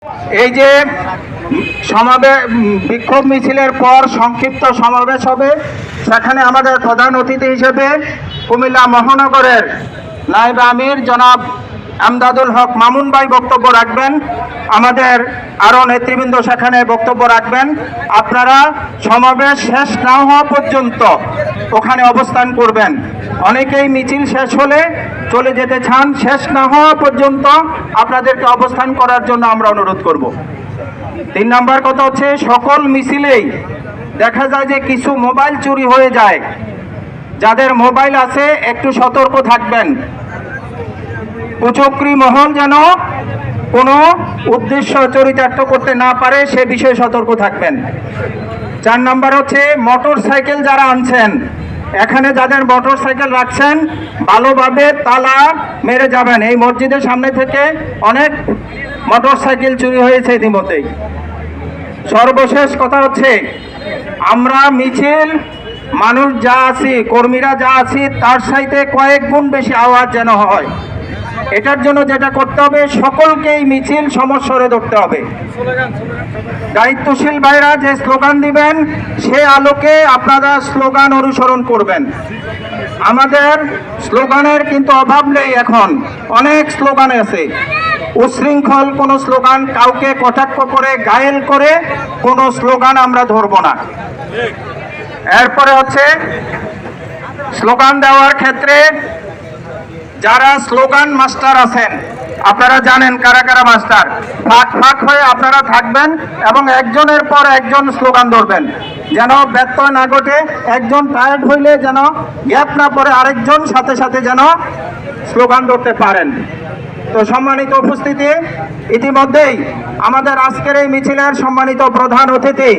এই যে সমাবেশ বিক্ষোভ মিছিলের পর সংক্ষিপ্ত সমাবেশ হবে, সেখানে আমাদের প্রধান অতিথি হিসেবে কুমিল্লা মহানগরের নায়েব আমির জনাব আমদাদুল হক মামুন ভাই বক্তব্য রাখবেন। আমাদের আরও নেতৃবৃন্দ সেখানে বক্তব্য রাখবেন। আপনারা সমাবেশ শেষ না হওয়া পর্যন্ত ওখানে অবস্থান করবেন। অনেকেই মিছিল শেষ হলে চলে যেতে চান, শেষ না হওয়া পর্যন্ত আপনাদেরকে অবস্থান করার জন্য আমরা অনুরোধ করব। 3 নাম্বার কথা হচ্ছে, সকল মিছিলেই দেখা যায় যে কিছু মোবাইল চুরি হয়ে যায়। যাদের মোবাইল আছে একটু সতর্ক থাকবেন। কুচক্রী মহল যেন কোনো উদ্দেশ্য চরিতার্থ করতে না পারে সে বিষয়ে সতর্ক থাকবেন। 4 নাম্বার হচ্ছে, মোটর সাইকেল যারা আনছেন, এখানে যাদের মোটর সাইকেল রাখছেন ভালোভাবে তালা মেরে যাবেন। এই মসজিদের সামনে থেকে অনেক মোটর সাইকেল চুরি হয়েছে ইতিমধ্যেই। সর্বশেষ কথা হচ্ছে, আমরা মিছিল মানুষ যা আছি, কর্মীরা যা আছি, তার সাথে কয়েক গুণ বেশি আওয়াজ যেন হয়। এটার জন্য যেটা করতে হবে, সকলকেই মিছিল সমস্বরে ধরতে হবে। দায়িত্বশীল ভাইরা যে স্লোগান দিবেন সে আলোকে আপনারা স্লোগান অনুসরণ করবেন। আমাদের স্লোগানের কিন্তু অভাব নেই, এখন অনেক স্লোগান আছে। উচ্ছৃঙ্খল কোনো স্লোগান, কাউকে কটাক্ষ করে ঘায়েল করে কোনো স্লোগান আমরা ধরব না। এরপরে হচ্ছে, স্লোগান দেওয়ার ক্ষেত্রে যারা স্লোগান মাস্টার আছেন, আপনারা জানেন কারা কারা মাস্টার, ফাঁক ফাঁক হয়ে আপনারা থাকবেন এবং একজনের পর একজন স্লোগান ধরবেন, যেন ব্যত্যয় না ঘটে। একজন টায়ার্ড হইলে যেন গ্যাপ না পড়ে, আরেকজন সাথে সাথে যেন স্লোগান ধরতে পারেন। তো সম্মানিত উপস্থিতি, ইতিমধ্যেই আমাদের আজকের এই মিছিলের সম্মানিত প্রধান অতিথি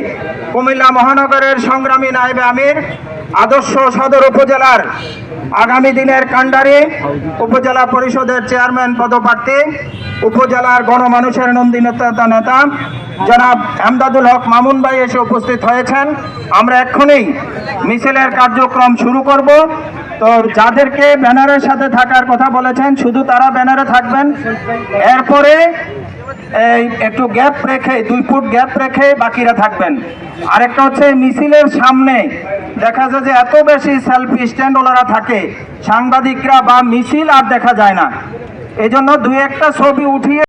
কুমিল্লা মহানগরের সংগ্রামী নায়েব আমির, আদর্শ সদর উপজেলার আগামী দিনের কান্ডারি, উপজেলা পরিষদের চেয়ারম্যান পদপ্রার্থী, উপজেলার গণমানুষের নন্দিতা নেতা জনাব আমদাদুল হক মামুন ভাই এসে উপস্থিত হয়েছেন। আমরা এক্ষুনি মিছিলের কার্যক্রম শুরু করব। তো যাদেরকে ব্যানারের সাথে থাকার কথা বলেছেন শুধু তারা ব্যানারে থাকবেন। এরপরে এই একটু গ্যাপ রেখে 2 ফুট গ্যাপ রেখে বাকিরা থাকবেন। আরেকটা হচ্ছে, মিছিলের সামনে দেখা যায় যে এত বেশি সেলফি স্ট্যান্ডওয়ালারা থাকে, সাংবাদিকরা বা মিছিল আর দেখা যায় না। এজন্য 2-1টা ছবি উঠিয়ে